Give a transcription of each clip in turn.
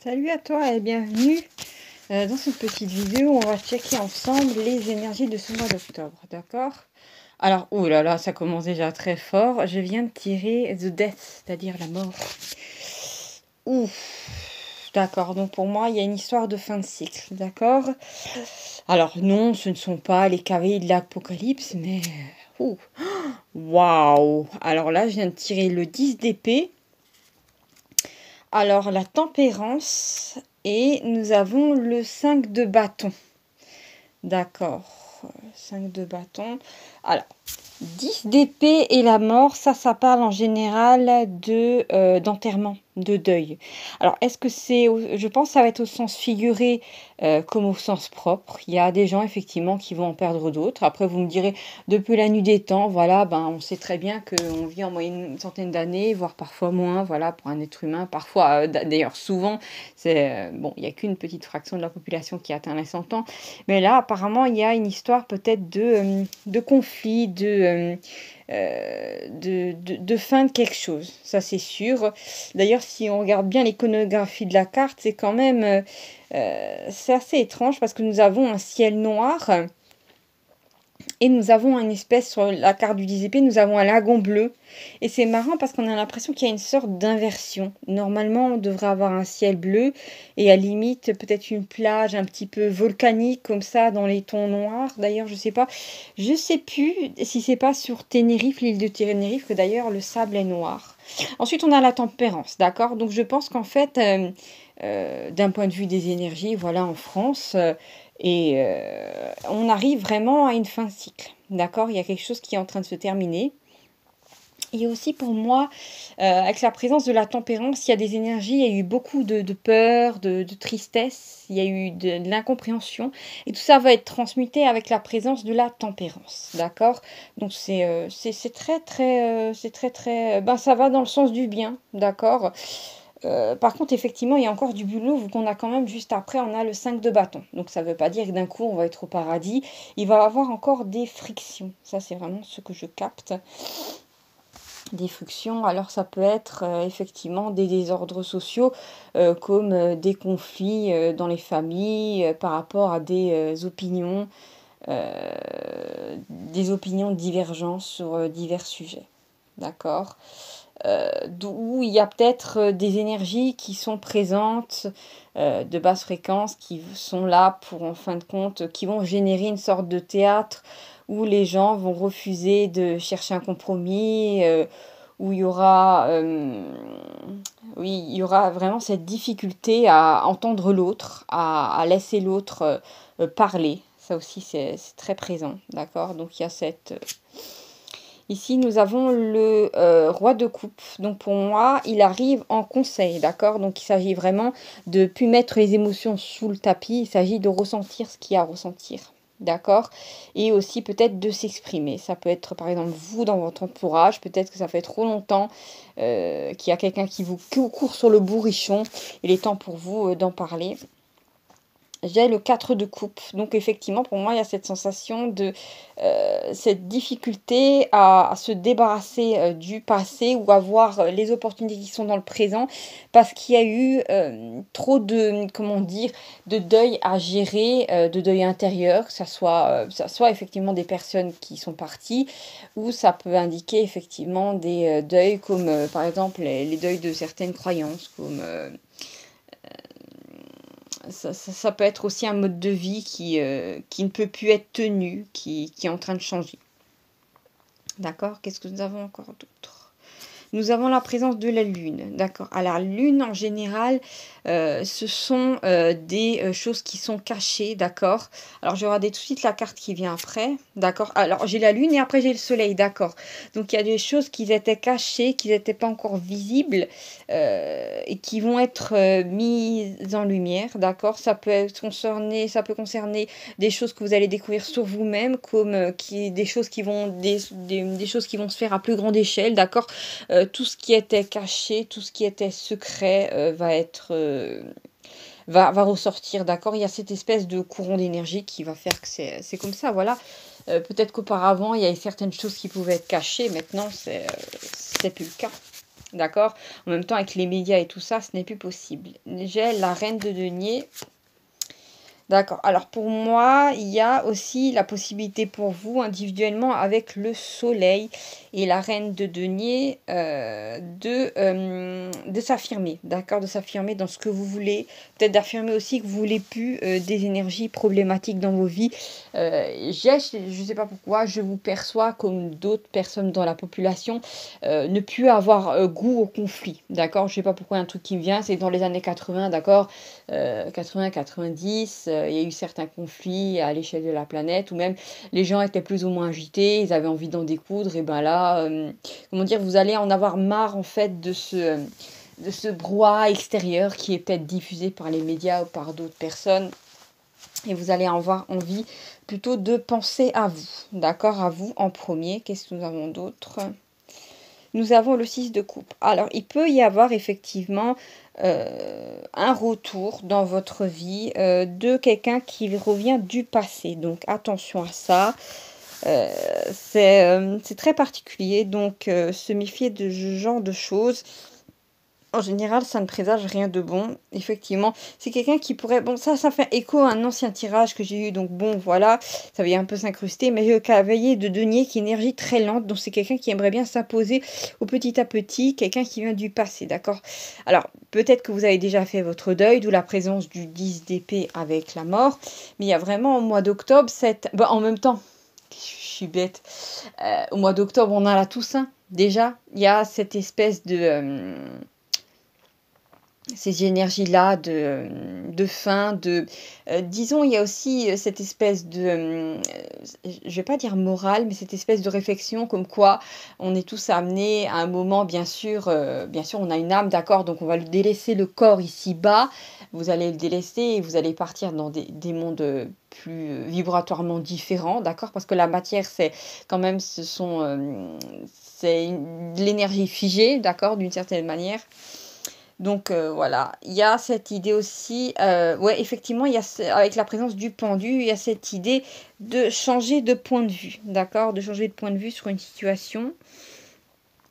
Salut à toi et bienvenue dans cette petite vidéo. On va checker ensemble les énergies de ce mois d'octobre, d'accord? Alors, oh là là, ça commence déjà très fort. Je viens de tirer The Death, c'est-à-dire la mort. Ouf, d'accord. Donc pour moi, il y a une histoire de fin de cycle, d'accord? Alors non, ce ne sont pas les cavaliers de l'Apocalypse, mais... ouh, waouh! Alors là, je viens de tirer le 10 d'épée. Alors, la tempérance, et nous avons le 5 de bâton. D'accord, 5 de bâton. Alors, 10 d'épée et la mort, ça parle en général d'enterrement, de deuil. Alors, est-ce que c'est... Je pense que ça va être au sens figuré comme au sens propre. Il y a des gens, effectivement, qui vont en perdre d'autres. Après, vous me direz, depuis la nuit des temps, voilà, ben, on sait très bien qu'on vit en moyenne une centaine d'années, voire parfois moins, voilà, pour un être humain. Parfois, d'ailleurs, souvent, c'est... bon, il n'y a qu'une petite fraction de la population qui atteint les 100 ans. Mais là, apparemment, il y a une histoire peut-être de conflit, de fin de quelque chose. Ça, c'est sûr. D'ailleurs, si on regarde bien l'iconographie de la carte, c'est quand même... c'est assez étrange parce que nous avons un ciel noir et nous avons une espèce, sur la carte du 10 épées, nous avons un lagon bleu. Et c'est marrant parce qu'on a l'impression qu'il y a une sorte d'inversion. Normalement, on devrait avoir un ciel bleu et à la limite, peut-être une plage un petit peu volcanique comme ça dans les tons noirs. D'ailleurs, je sais pas. Je sais plus si c'est pas sur Tenerife, l'île de Tenerife, que d'ailleurs le sable est noir. Ensuite, on a la tempérance, d'accord? Donc, je pense qu'en fait, d'un point de vue des énergies, voilà, en France, on arrive vraiment à une fin de cycle, d'accord? Il y a quelque chose qui est en train de se terminer. Et aussi pour moi, avec la présence de la tempérance, il y a des énergies, il y a eu beaucoup de peur, de tristesse, il y a eu de l'incompréhension. Et tout ça va être transmuté avec la présence de la tempérance, d'accord? Donc c'est très... Ben, ça va dans le sens du bien, d'accord? Par contre, effectivement, il y a encore du boulot, vu qu'on a quand même, juste après, on a le 5 de bâton. Donc ça ne veut pas dire que d'un coup, on va être au paradis. Il va y avoir encore des frictions. Ça, c'est vraiment ce que je capte. Des frictions, alors ça peut être effectivement des désordres sociaux, comme des conflits dans les familles par rapport à des opinions divergentes sur divers sujets. D'accord? D'où il y a peut-être des énergies qui sont présentes de basse fréquence, qui sont là pour, en fin de compte, qui vont générer une sorte de théâtre où les gens vont refuser de chercher un compromis, où oui, il y aura vraiment cette difficulté à entendre l'autre, à laisser l'autre parler. Ça aussi, c'est très présent, d'accord? Donc, il y a cette... Ici, nous avons le roi de coupe. Donc, pour moi, il arrive en conseil, d'accord? Donc, il s'agit vraiment de ne plus mettre les émotions sous le tapis. Il s'agit de ressentir ce qu'il y a à ressentir, d'accord? Et aussi, peut-être, de s'exprimer. Ça peut être, par exemple, vous, dans votre entourage. Peut-être que ça fait trop longtemps qu'il y a quelqu'un qui vous court sur le bourrichon. Il est temps pour vous d'en parler. J'ai le 4 de coupe. Donc effectivement, pour moi, il y a cette sensation de cette difficulté à se débarrasser du passé ou à voir les opportunités qui sont dans le présent parce qu'il y a eu trop de, comment dire, de deuil à gérer, de deuil intérieur, que ça soit effectivement des personnes qui sont parties ou ça peut indiquer effectivement des deuils comme par exemple les deuils de certaines croyances comme... ça peut être aussi un mode de vie qui ne peut plus être tenu, qui est en train de changer. D'accord? Qu'est-ce que nous avons encore d'autre? Nous avons la présence de la lune, d'accord. Alors, la lune, en général, ce sont des choses qui sont cachées, d'accord. Alors, je vais regarder tout de suite la carte qui vient après, d'accord. Alors, j'ai la lune et après, j'ai le soleil, d'accord. Donc, il y a des choses qui étaient cachées, qui n'étaient pas encore visibles et qui vont être mises en lumière, d'accord. Ça peut concerner des choses que vous allez découvrir sur vous-même, comme des choses qui vont se faire à plus grande échelle, d'accord. Tout ce qui était caché, tout ce qui était secret va ressortir, d'accord? Il y a cette espèce de courant d'énergie qui va faire que c'est comme ça, voilà. Peut-être qu'auparavant, il y avait certaines choses qui pouvaient être cachées, maintenant, c'est plus le cas. D'accord? En même temps, avec les médias et tout ça, ce n'est plus possible. J'ai la reine de denier. D'accord. Alors pour moi, il y a aussi la possibilité pour vous individuellement avec le soleil et la reine de denier de s'affirmer, d'accord? De s'affirmer dans ce que vous voulez. Peut-être d'affirmer aussi que vous voulez plus des énergies problématiques dans vos vies. Je ne sais pas pourquoi, je vous perçois comme d'autres personnes dans la population ne plus avoir goût au conflit, d'accord? Je ne sais pas pourquoi un truc qui me vient, c'est dans les années 80, d'accord? 80-90, il y a eu certains conflits à l'échelle de la planète, où même les gens étaient plus ou moins agités, ils avaient envie d'en découdre, et ben là, comment dire, vous allez en avoir marre en fait de ce brouhaha extérieur qui est peut-être diffusé par les médias ou par d'autres personnes, et vous allez avoir envie plutôt de penser à vous, d'accord, à vous en premier. Qu'est-ce que nous avons d'autre? Nous avons le 6 de coupe. Alors, il peut y avoir effectivement un retour dans votre vie de quelqu'un qui revient du passé. Donc, attention à ça. C'est très particulier. Donc, se méfier de ce genre de choses. En général, ça ne présage rien de bon. Effectivement, c'est quelqu'un qui pourrait... Bon, ça fait écho à un ancien tirage que j'ai eu. Donc bon, voilà, ça vient un peu s'incruster. Mais j'ai le cavalier de denier qui est énergie très lente. Donc c'est quelqu'un qui aimerait bien s'imposer au petit à petit. Quelqu'un qui vient du passé, d'accord? Alors, peut-être que vous avez déjà fait votre deuil, d'où la présence du 10 d'épée avec la mort. Mais il y a vraiment au mois d'octobre, Bon, en même temps, je suis bête. Au mois d'octobre, on a la Toussaint. Déjà, il y a cette espèce de... ces énergies-là de fin, disons, il y a aussi cette espèce de, je vais pas dire morale, mais cette espèce de réflexion comme quoi on est tous amenés à un moment, bien sûr, on a une âme, d'accord, donc on va délaisser le corps ici-bas, vous allez le délaisser et vous allez partir dans des mondes plus vibratoirement différents, d'accord, parce que la matière, c'est quand même, c'est de l'énergie figée, d'accord, d'une certaine manière. Donc voilà, il y a cette idée aussi, ouais, effectivement, avec la présence du pendu, il y a cette idée de changer de point de vue, d'accord? De changer de point de vue sur une situation.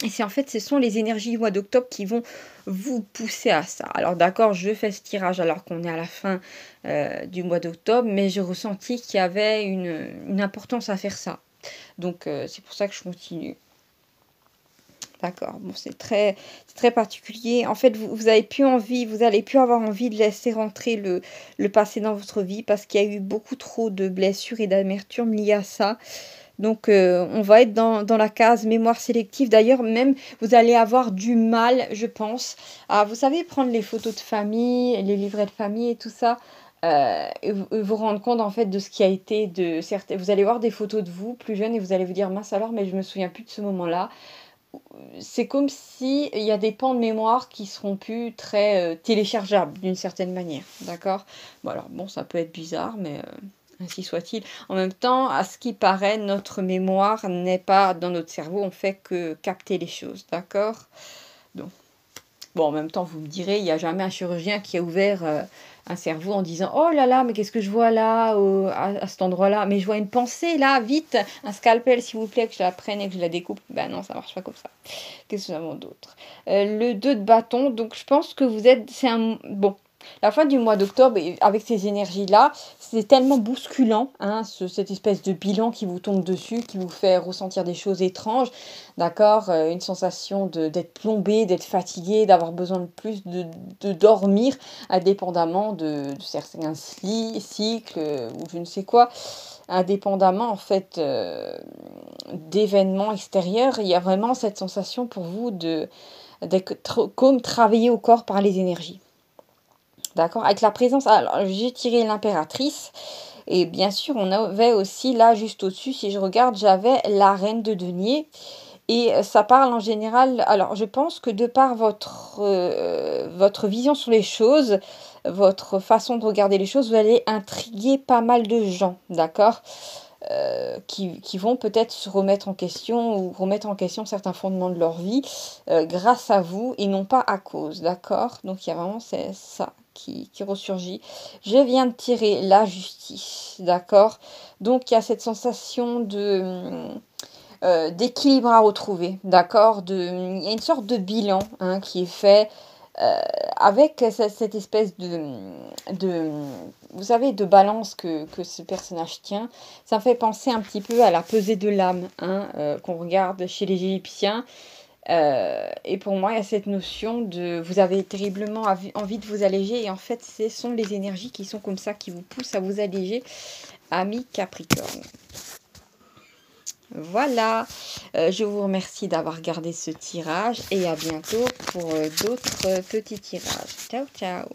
Et c'est en fait, ce sont les énergies du mois d'octobre qui vont vous pousser à ça. Alors d'accord, je fais ce tirage alors qu'on est à la fin du mois d'octobre, mais j'ai ressenti qu'il y avait une importance à faire ça. Donc c'est pour ça que je continue. D'accord, bon, c'est très particulier. En fait, vous avez plus envie, vous allez plus avoir envie de laisser rentrer le passé dans votre vie parce qu'il y a eu beaucoup trop de blessures et d'amertume liées à ça. Donc, on va être dans la case mémoire sélective. D'ailleurs, même, vous allez avoir du mal, je pense, à, vous savez, prendre les photos de famille, les livrets de famille et tout ça. Et vous rendre compte en fait de ce qui a été de certains. Vous allez voir des photos de vous plus jeune et vous allez vous dire mince alors, mais je me souviens plus de ce moment-là. C'est comme si il y a des pans de mémoire qui seront plus très téléchargeables d'une certaine manière, d'accord? Bon alors bon, ça peut être bizarre, mais ainsi soit-il. En même temps, à ce qui paraît, notre mémoire n'est pas dans notre cerveau, on fait que capter les choses, d'accord? Donc bon, en même temps, vous me direz, il n'y a jamais un chirurgien qui a ouvert un cerveau en disant oh là là, mais qu'est-ce que je vois là, à cet endroit-là? Mais je vois une pensée là, vite, un scalpel s'il vous plaît, que je la prenne et que je la découpe. Ben non, ça marche pas comme ça. Qu'est-ce que nous avons d'autre? Le 2 de bâton, donc je pense que vous êtes. C'est un. Bon. La fin du mois d'octobre, avec ces énergies-là, c'est tellement bousculant, hein, cette espèce de bilan qui vous tombe dessus, qui vous fait ressentir des choses étranges, d'accord, une sensation d'être plombé, d'être fatigué, d'avoir besoin de plus de dormir, indépendamment de certains cycles ou je ne sais quoi, indépendamment en fait d'événements extérieurs, il y a vraiment cette sensation pour vous d'être comme travailler au corps par les énergies. D'accord? Avec la présence, alors j'ai tiré l'impératrice, et bien sûr, on avait aussi là, juste au-dessus, si je regarde, j'avais la reine de denier, et ça parle en général, alors je pense que de par votre vision sur les choses, votre façon de regarder les choses, vous allez intriguer pas mal de gens, d'accord? Qui vont peut-être se remettre en question ou remettre en question certains fondements de leur vie grâce à vous et non pas à cause, d'accord? Donc il y a vraiment ça qui ressurgit. Je viens de tirer la justice, d'accord? Donc il y a cette sensation d'équilibre à retrouver, d'accord? Il y a une sorte de bilan hein, qui est fait avec cette espèce de, vous savez, de balance que ce personnage tient. Ça me fait penser un petit peu à la pesée de l'âme hein, qu'on regarde chez les Égyptiens. Et pour moi, il y a cette notion de vous avez terriblement envie de vous alléger et en fait, ce sont les énergies qui sont comme ça, qui vous poussent à vous alléger, ami Capricorne. Voilà, je vous remercie d'avoir regardé ce tirage et à bientôt pour d'autres petits tirages. Ciao, ciao.